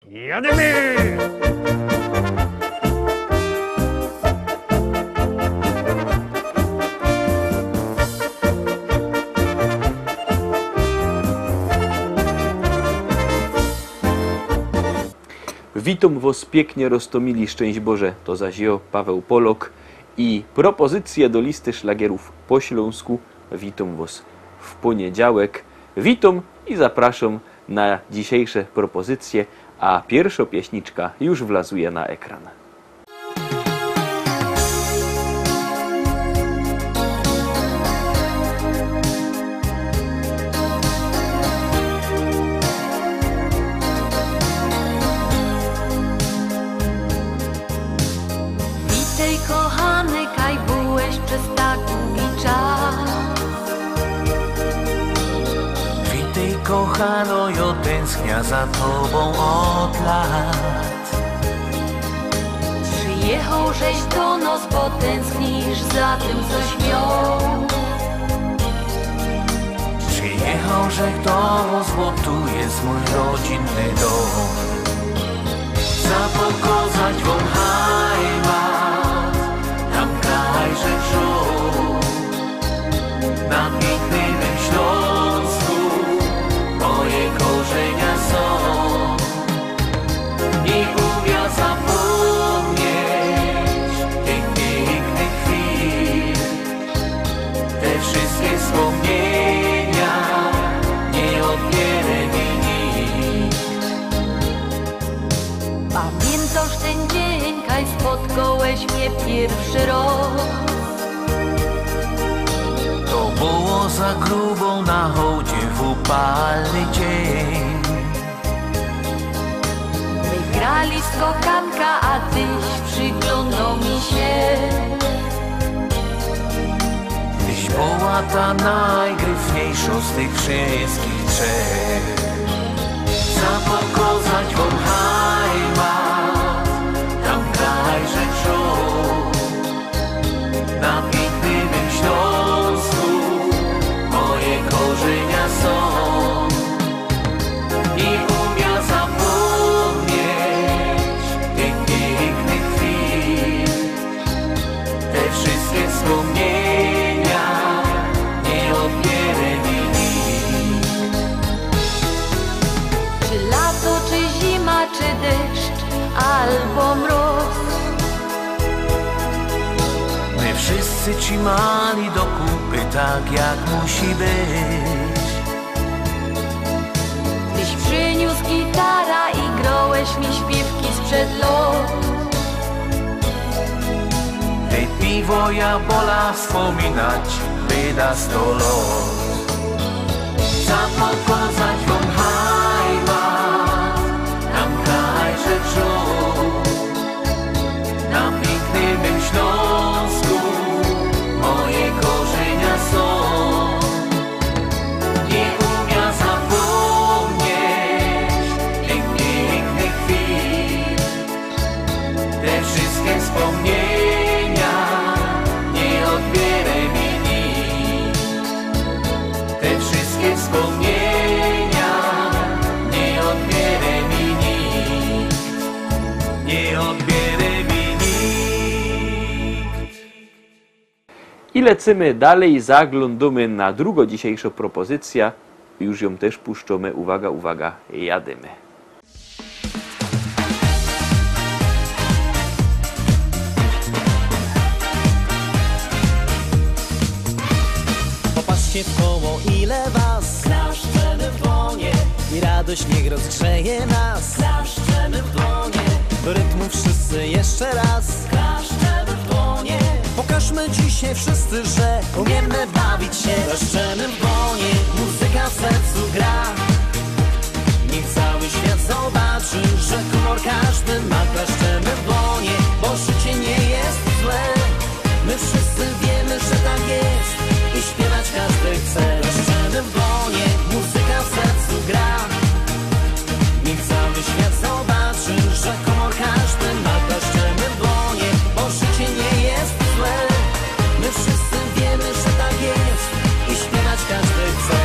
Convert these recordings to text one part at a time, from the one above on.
Jademy! Witam was pięknie roztomili, szczęść Boże, to zaś ja, Paweł Polok i propozycje do listy szlagierów po śląsku. Witam was w poniedziałek. Witam i zapraszam na dzisiejsze propozycje, a pierwsza pieśniczka już wlazuje na ekran. Witaj kochany, kaj byłeś przez tak długi czas. Witaj kochano, jo tęsknia za tobą od lat. Przyjechał żeś do nas, bo tęsknisz za tym, coś miał. Przyjechał żech do nas, bo tu jest mój rodzinny dom. Zapokazać wam heimat, tam kraj żech żył. Na pięknym Śląsku moje korzenia są. Nie umiem zapomnieć tych pięknych chwil. Te wszystkie wspomnienia nie odbierze mi nikt. Pamiętasz ten dzień, kaj spotkałeś mnie pierwszy raz. To było za grubą na hołdzie w upalny dzień. Wygrali skokanka, a tyś przyglądał mi się. Tyś była ta najgryfniejsza z tych wszystkich trzech. Zapokazać wam heimat, tam kraj żech żył. Na pięknym Śląsku moje korzenia są. I umiem zapomnieć tych pięknych chwil. Te wszystkie wspomnienia nie odbierze mi nikt. Czy lato, czy zima, czy deszcz, albo mróz. My wszyscy trzymali do kupy tak jak musi być. Tyś przyniósł gitara i grałeś mi śpiewki sprzed lat. Te piwo ja bola wspominać wyda 100 lat. Zapokazać wam heimat, tam kraj żech żył. Na pięknym Śląsku moje korzenia są. Nie umiem zapomnieć tych pięknych chwil. Te wszystkie wspomnienia nie odbierze mi nikt. Te wszystkie wspomnienia nie odbierze mi nikt. Nie odbierze mi nikt. I lecimy dalej, zaglądamy na drugą dzisiejszą propozycję. Już ją też puszczamy. Uwaga, uwaga, jadymy. Popatrzcie w koło, ile was klaszczemy w dłonie i radość niech rozgrzeje nas. Klaszczemy w dłonie do rytmu wszyscy jeszcze raz. Klaszczemy w dłonie. Pokażmy dzisiaj wszyscy, że umiemy bawić się. Klaszczemy w dłonie, muzyka w sercu gra. Niech cały świat zobaczy, że humor każdy ma. Klaszczemy w dłonie, bo życie nie jest złe. My wszyscy wiemy, że tak jest i śpiewać każdy chce. Klaszczemy w dłonie, muzyka w sercu gra. Niech cały świat zobaczy, że humor każdy ma. Klaszczemy w dłonie, bo życie nie jest złe. My wszyscy wiemy, że tak jest i śpiewać każdy chce.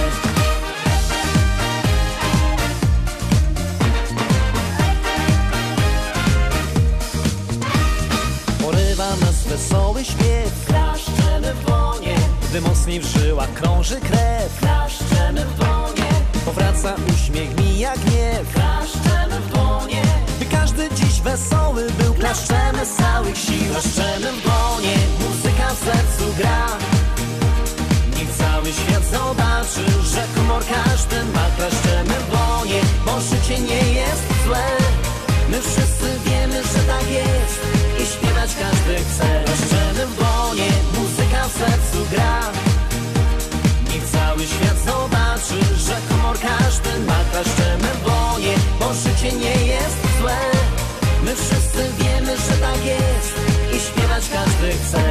gdy mocniej w żyłach krąży krew. Klaszczemy w dłonie, powraca uśmiech, mija gniew. Klaszczemy w dłonie, by każdy dziś wesoły był. Klaszczemy z całych sił, klaszczemy w dłonie, muzyka w sercu gra. Niech cały świat zobaczy, że humor każdy ma. Klaszczemy w dłonie, bo życie nie jest złe. My wszyscy wiemy, że tak jest i śpiewać każdy chce. Klaszczemy w dłonie, muzyka w sercu gra. Niech cały świat zobaczy, że humor każdy ma. Klaszczemy w dłonie, bo życie nie jest złe. My wszyscy wiemy, że tak jest i śpiewać każdy chce.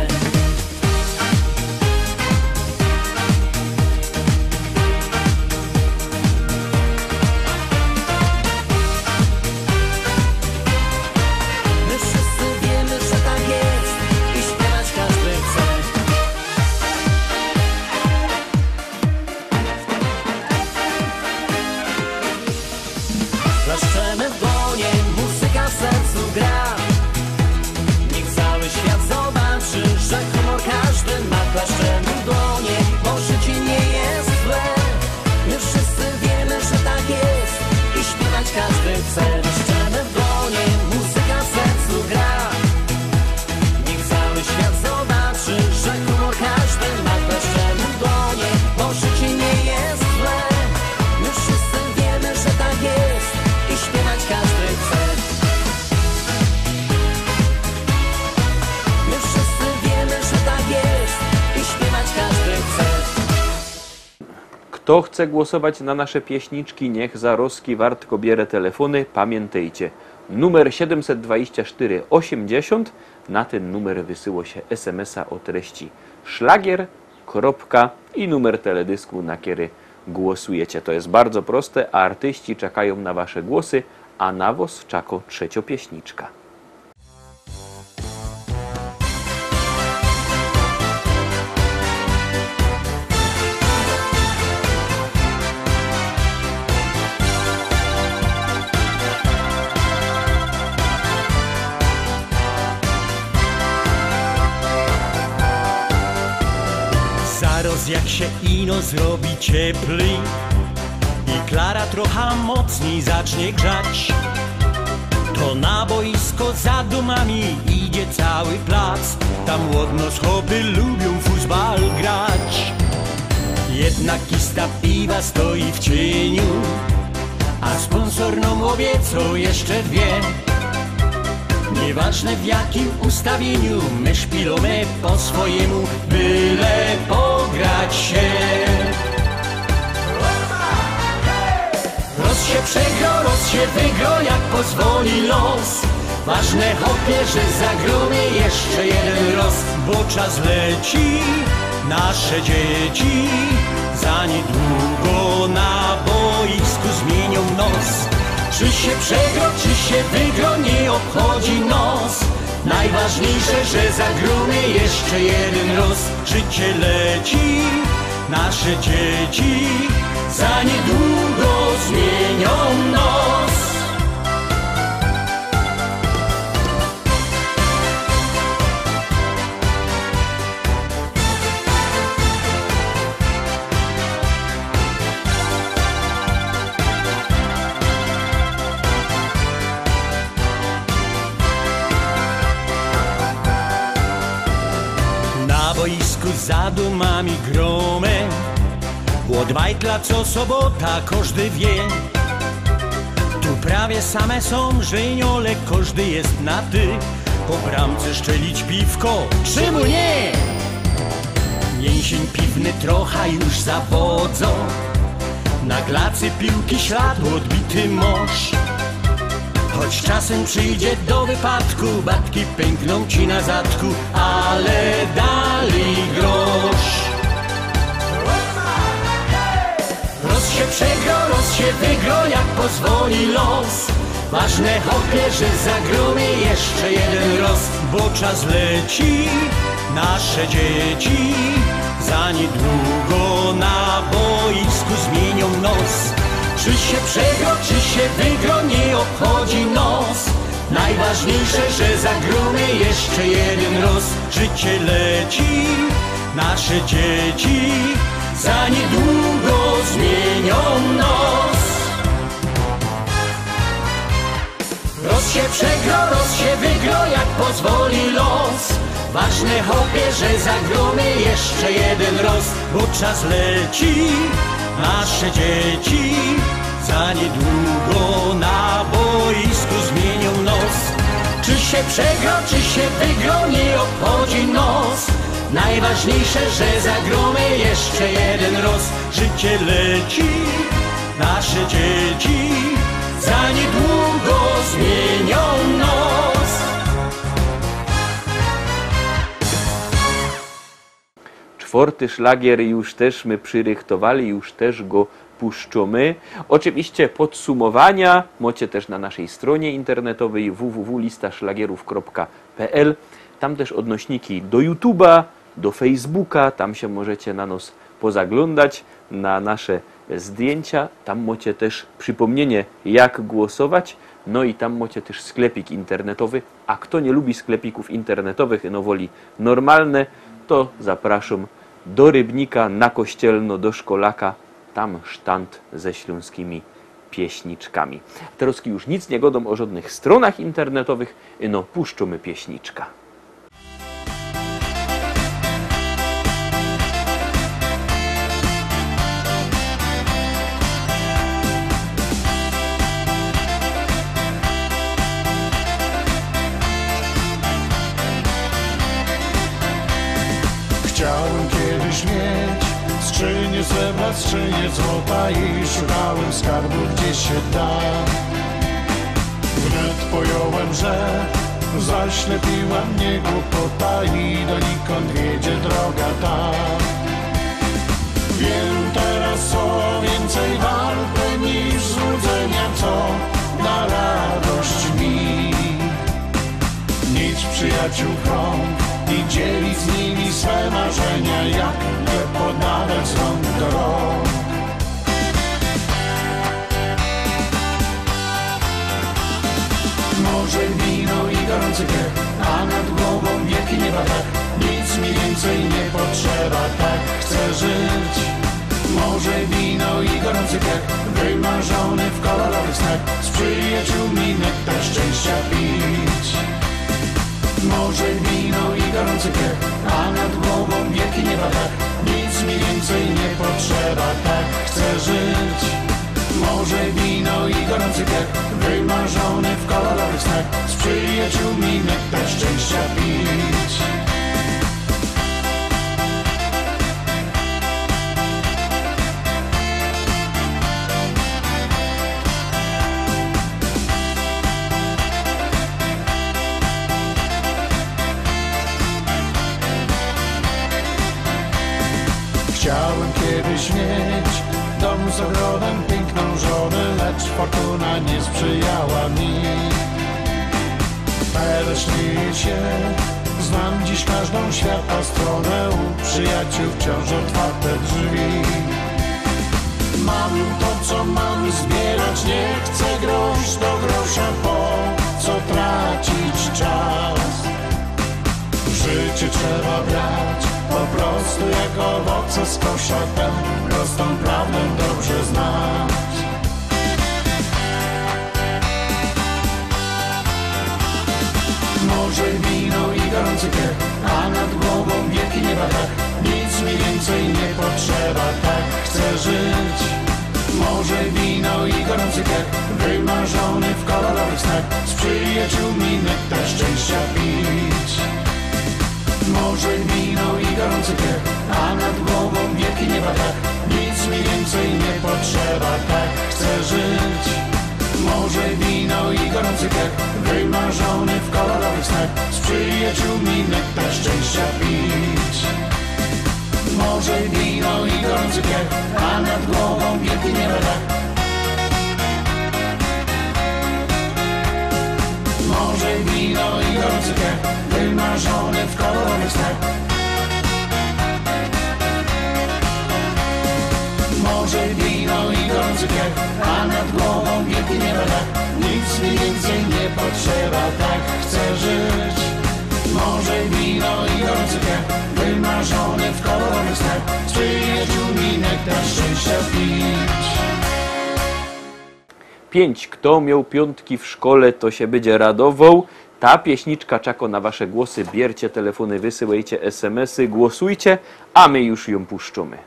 Klaszczemy w dłonie, muzyka w sercu gra. Niech cały świat zobaczy, że humor każdy ma. Klaszczemy w dłonie, bo życie nie jest złe. My wszyscy wiemy, że tak jest i śpiewać każdy chce. Klaszczemy w dłonie, muzyka w sercu gra. Niech cały świat zobaczy, że humor każdy ma. Klaszczemy w dłonie, bo życie nie jest złe. My wszyscy wiemy, że tak jest i śpiewać każdy chce. My wszyscy wiemy, że tak jest i śpiewać każdy chce. Kto chce głosować na nasze pieśniczki, niech za Roski Wartko bierze telefony. Pamiętajcie, numer 724 80, na ten numer wysyło się SMS-a o treści szlagier, kropka i numer teledysku, na który głosujecie. To jest bardzo proste, a artyści czekają na wasze głosy, a na was czeka trzeciopieśniczka. Zaraz jak się ino zrobi ciepli i Klara trochę mocniej zacznie grzać, to na boisko za domami idzie cały plac. Tam łodno schopy lubią futbal grać. Jedna kista piwa stoi w cieniu, a sponsor nam obiecał jeszcze dwie. Nieważne w jakim ustawieniu, my szpilamy po swojemu, byle pograć się. Roz się przegro, roz się wygro, jak pozwoli los. Ważne hopie, że zagromy jeszcze jeden roz, bo czas leci, nasze dzieci za niedługo na boisku zmienią nos. Czy się przegro, czy się wygro, nie obchodzi nos. Najważniejsze, że zagromy jeszcze jeden roz. Życie leci, nasze dzieci za niedługo zmienią nos. Na boisku za domami grome, od bajtla co sobota każdy wie. Tu prawie same są żeniole, każdy jest na ty. Po bramce szczelić piwko, czemu nie? Mięsień piwny trochę już zawodzą, na glacy piłki ślad odbity mąż. Choć czasem przyjdzie do wypadku, batki pękną ci na zadku, ale dali grosz. Roz się przegro, roz się wygro, jak pozwoli los. Ważne hopie, że zagromy jeszcze jeden roz, bo czas leci, nasze dzieci za niedługo na boisku zmienią nos. Czy się przegro, czy się wygro, nie obchodzi nos. Najważniejsze, że zagromy jeszcze jeden roz. Życie leci, nasze dzieci za niedługo zmienią nos. Roz się przegro, roz się wygro, jak pozwoli los. Ważne hopie, że zagromy jeszcze jeden roz, bo czas leci, nasze dzieci za niedługo na boisku zmienią nos. Czy się przegro, czy się wygro, nie obchodzi nos. Najważniejsze, że zagromy jeszcze jeden roz. Życie leci, nasze dzieci za niedługo zmienią nos. Czwarty szlagier już też my przyrychtowali, już też go puszczamy. Oczywiście podsumowania macie też na naszej stronie internetowej www.listaszlagierów.pl. Tam też odnośniki do YouTube'a, do Facebooka, tam się możecie na nas pozaglądać, na nasze zdjęcia. Tam macie też przypomnienie, jak głosować. No i tam macie też sklepik internetowy. A kto nie lubi sklepików internetowych, no woli normalne, to zapraszam do Rybnika, na Kościelno, do Szkolaka. Tam sztant ze śląskimi pieśniczkami. Teraz już nic nie godą o żadnych stronach internetowych, no puszczamy pieśniczka. Chciałem kiedyś mieć skrzynię srebra, skrzynię złota i szukałem skarbu, gdzie się da. Wnet pojąłem, że zaślepiła mnie głupota i donikąd wiedzie droga ta. Wiem teraz, co więcej warte niż złudzenia, co da radość mi. Mieć przyjaciół krąg i dzielić z nimi swe marzenia, jak je podawać z rąk do rąk. Może wino i gorący piech, a nad głową wielki nieba tak. Nic mi więcej nie potrzeba, tak chcę żyć. Może wino i gorący piech, wymarzony w kolorowych snach, z przyjaciółmi nektar szczęścia pić. Może wino i gorący piech, a nad głową wielki nieba tak. Nic mi więcej nie potrzeba, tak chcę żyć. Może wino i gorący piech, wymarzony w kolorowych snach, z przyjaciółmi nektar szczęścia pić. Chciałem kiedyś mieć dom z ogrodem, piękną żonę, lecz fortuna nie sprzyjała mi. Śmieję się, znam dziś każdą świata stronę, u przyjaciół wciąż otwarte drzwi. Mam to, co mam, zbierać nie chcę grosz do grosza, po co tracić czas? Życie trzeba brać po prostu jak owoce z kosza, tę prostą prawdę dobrze znać. Może wino i gorący piech, a nad głową wielki nieba tak. Nic mi więcej nie potrzeba, tak chcę żyć. Może wino i gorący piech, wymarzony w kolorowych snach, z przyjaciółmi nektar szczęścia pić. Może wino i gorący piech, a nad głową wielki nieba tak. Nic mi więcej nie potrzeba, tak chcę żyć. Może wino i gorący piech, wymarzony w kolorowych snach, z przyjaciółmi nektar szczęścia pić. Może wino i gorący piech, a nad głową wielki nieba tak. Może wino i gorący piech, wymarzony w kolorowych snach. Może wino i gorący piech, a nad głową wielki nieba tak. Nic mi więcej nie potrzeba, tak chcę żyć. Może wino i gorący piech, wymarzony w kolorowych snach. bawić. 5. Kto miał piątki w szkole, to się będzie radował. Ta pieśniczka czeka na wasze głosy. Biercie telefony, wysyłajcie SMS-y, głosujcie, a my już ją puszczamy.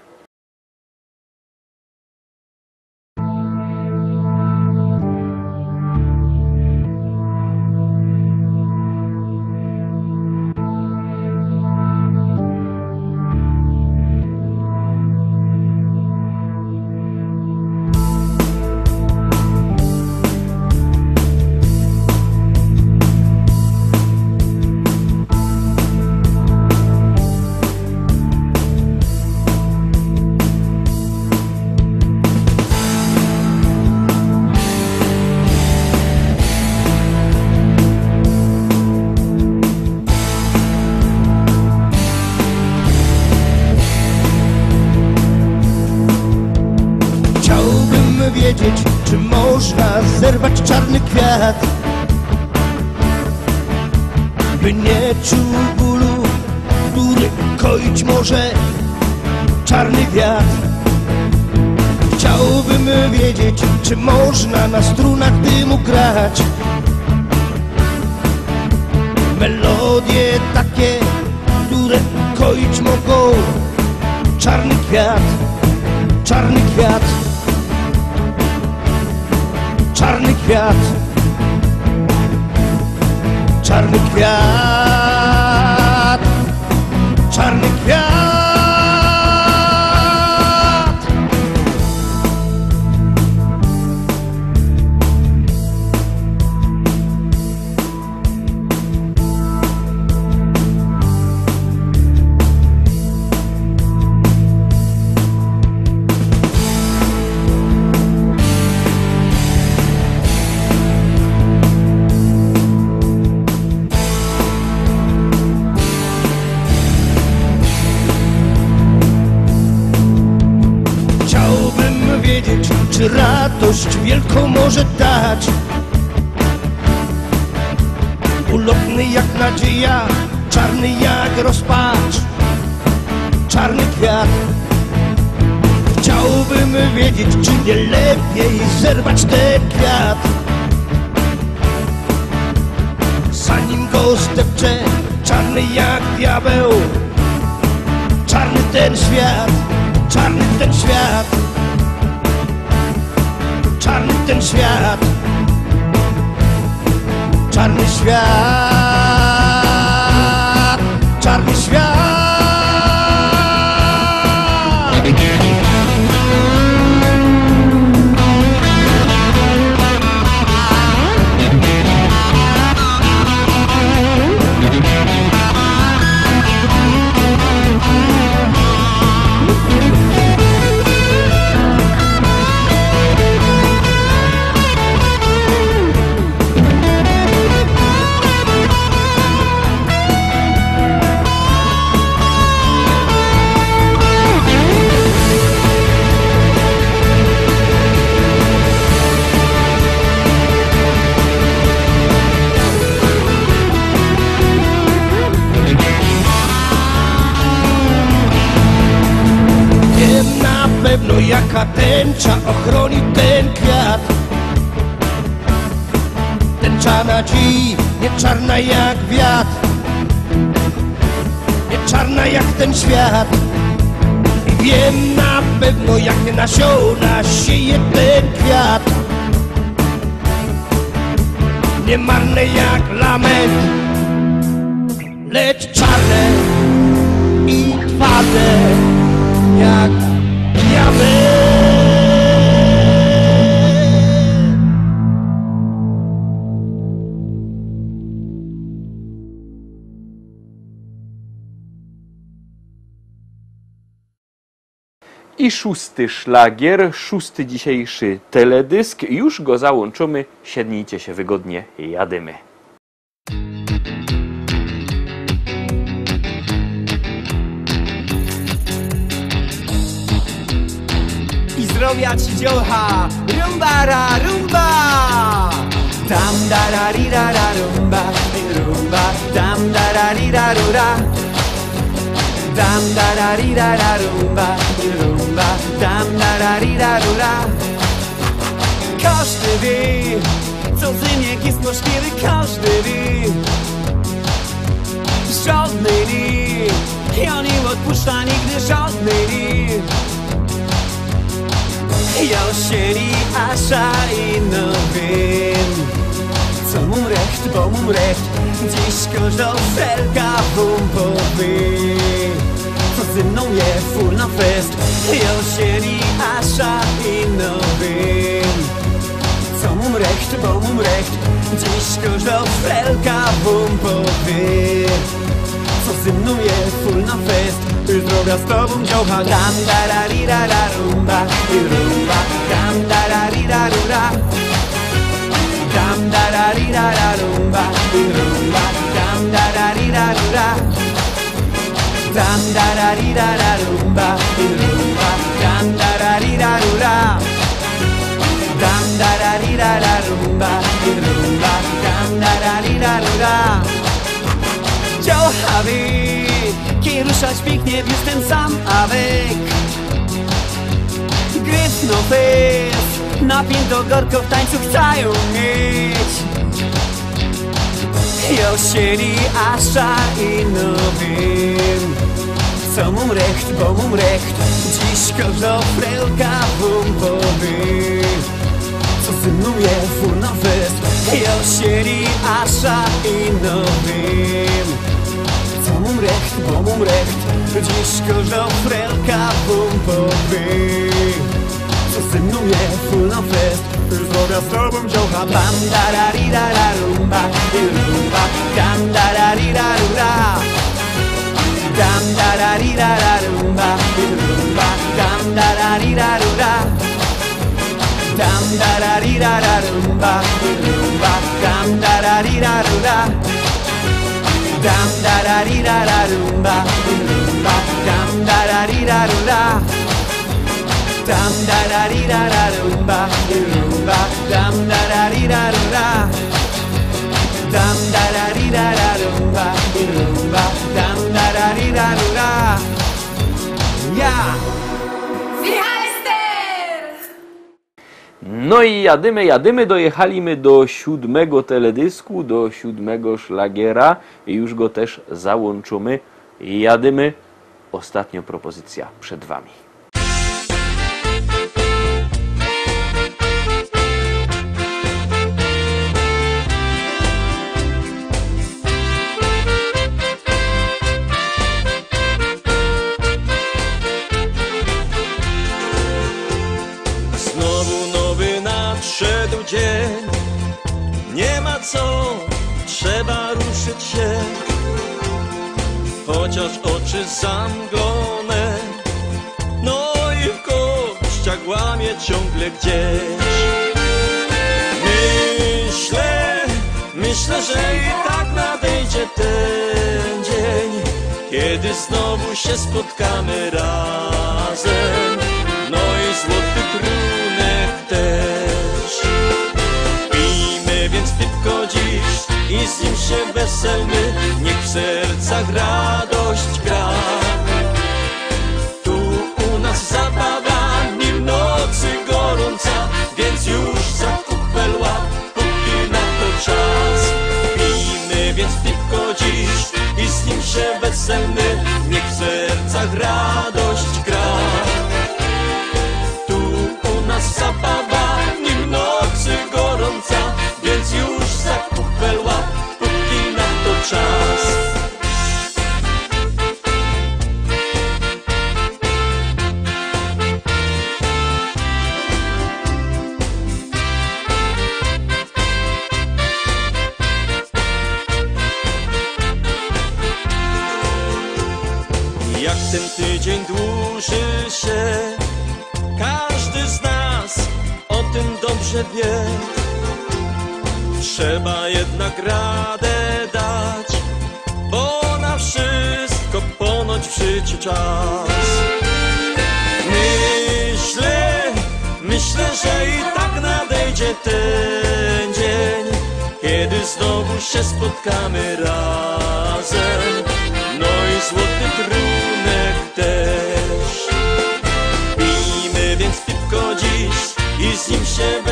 Wiedzieć, czy można zerwać czarny kwiat, by nie czuł bólu, który koić może czarny wiatr. Chciałbym wiedzieć, czy można na strunach dymu grać melodie takie, które koić mogą czarny kwiat, czarny kwiat. Czarny kwiat, czarny kwiat, czarny kwiat. Czy radość wielką może dać, ulotny jak nadzieja, czarny jak rozpacz, czarny kwiat. Chciałbym wiedzieć, czy nie lepiej zerwać ten kwiat, zanim go zdepcze, czarny jak diabeł, czarny ten świat, czarny ten świat. Czarny ten świat, czarny świat, czarny świat. No jaka tęcza ochroni ten kwiat, tęcza nadziei, nie czarna jak wiatr, nie czarna jak ten świat. I wiem na pewno, jakie nasiona sieje ten kwiat, nie marne jak lament, lecz czarne i twarde jak I 6. szlagier, 6. dzisiejszy teledysk. Już go załączymy. Siednijcie się wygodnie, jadymy. I zdrowia ci dziołcha, rumba ra rumba. Tam da ra ri ra ra rumba, rumba. Tam da ra ri ra ru ra. Dam da da ri da da rumba, rumba, dam da da ri da rura. Każdy wie, co zimiek jest możliwy, każdy wie. Żadnej li, ja nie odpuszcza nigdy żadnej li. Ja siedzi asza i no wiem, co mum recht, bo mum recht. Dziś każda felka wum powie, co ze mną je full na fest. Ja siedzi asza i no wiem, co mum recht, bo mum recht. Dziś każda felka wum powie, co ze mną je full na fest. Już droga z tobą dziołcha. Dam da da ri da da rumba i rumba, dam da da ri da rura. Dam da da ri da da rumba i rumba, dam da da ri da rura. Dam da da ri da da rumba i rumba, dam da da ri da rura. Dam da da ri da da rumba i rumba, dam da da ri da rura. Dziołcha wi, kiedy ruszać pięknie, jestem sam avec. Gryfno fest, napięto gorko w tańcu chcą mieć. Ja siedzi asza i no wiem, co mum recht, bo mum recht. Dziś każda frelka wum powie, co ze mną je full na fest. Ja siedzi asza i no wiem, co mum recht, bo mum recht. Dziś każda frelka wum powie, co ze mną je full na fest. Już droga z tobą dziołcha. Bam da da ri da da rumba i rumba, dam da da ri da rura. Dam da da ri da da rumba i rumba, dam da da ri da rura. Dam da da ri da da rumba i rumba, dam da da ri da rura. Dam da da ri da da rumba i rumba, dam da da ri da rura. Dam da da ri da da rumba i rumba, dam da da ri da rura. Dam da da ri da da rumba i rumba, dam da da ri da rura. Ja! Wie heißt der? No i jadymy, dojechaliśmy do 7. teledysku, do 7. szlagiera i już go też załączymy. Jadymy. Ostatnia propozycja przed wami. Nadszedł dzień, nie ma co, trzeba ruszyć się. Chociaż oczy zamglone, no i w kościach łamie ciągle gdzieś. Myślę, że i tak nadejdzie ten dzień, kiedy znowu się spotkamy razem. No i złoty trunek też. Pijmy więc piwko dziś i z nim się weselmy, niech w sercach radość gra. Tu u nas zabawa, nim nocy gorąca, więc już za kupel łap, póki na to czas. Pijmy więc piwko dziś i z nim się weselmy, niech w sercach radość gra. Zabawa, nim nocy gorąca, więc już za kupel łap, póki na to czas. Jak ten tydzień dłuży się, każdy z nas o tym dobrze wie. Trzeba jednak radę dać, bo na wszystko ponoć w życiu czas. Myślę, że i tak nadejdzie ten dzień, kiedy znowu się spotkamy razem. No i złoty trunek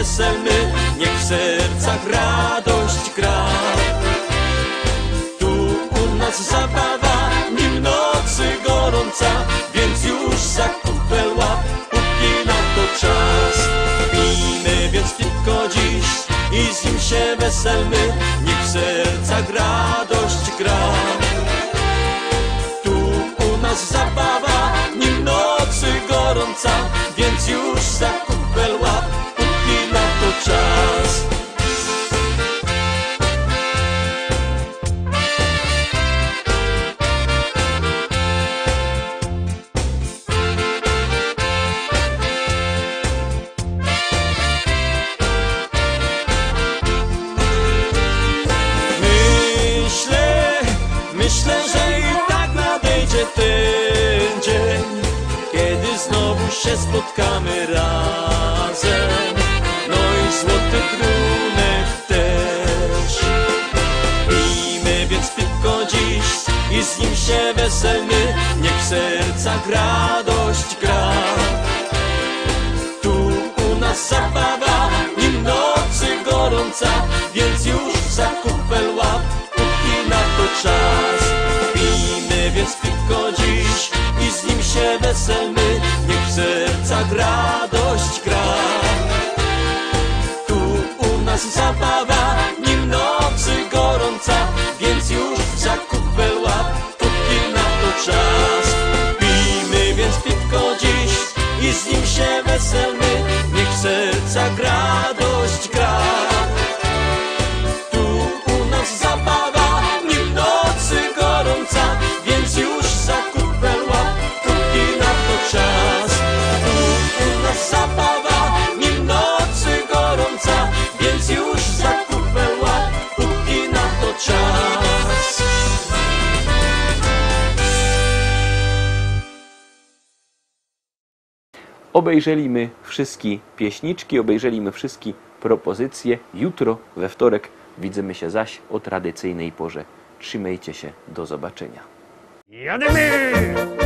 weselmy, niech w sercach radość gra. Tu u nas zabawa, nim nocy gorąca, więc już za kupel łap, póki na to czas. Pijmy więc piwko dziś i z nim się weselmy, niech w sercach radość gra. Tu u nas zabawa, nim nocy gorąca, więc już za kupel łap, póki na to czas. Myślę, że i tak nadejdzie ten dzień, kiedy znowu się spotkamy razem. No i złoty trunek też. Pijmy więc piwko dziś i z nim się weselmy, niech w sercach radość gra. Tu u nas zabawa, nim nocy gorąca, więc już za kupel łap, póki na to czas. Pijmy więc piwko dziś i z nim się weselmy, niech w sercach radość gra. Tu u nas zabawa, nim nocy gorąca, więc już za kupel łap, póki na to czas. Pijmy więc piwko dziś i z nim się weselmy, niech w sercach radość gra. Tu u nas zabawa, nim nocy gorąca, więc już za kupel łap, póki na to czas. Tu u nas zabawa, nim nocy gorąca, więc już za kupel łap, póki na to czas. Obejrzeliśmy wszystkie pieśniczki, obejrzeliśmy wszystkie propozycje. Jutro, we wtorek, widzimy się zaś o tradycyjnej porze. Trzymajcie się, do zobaczenia. Jademy!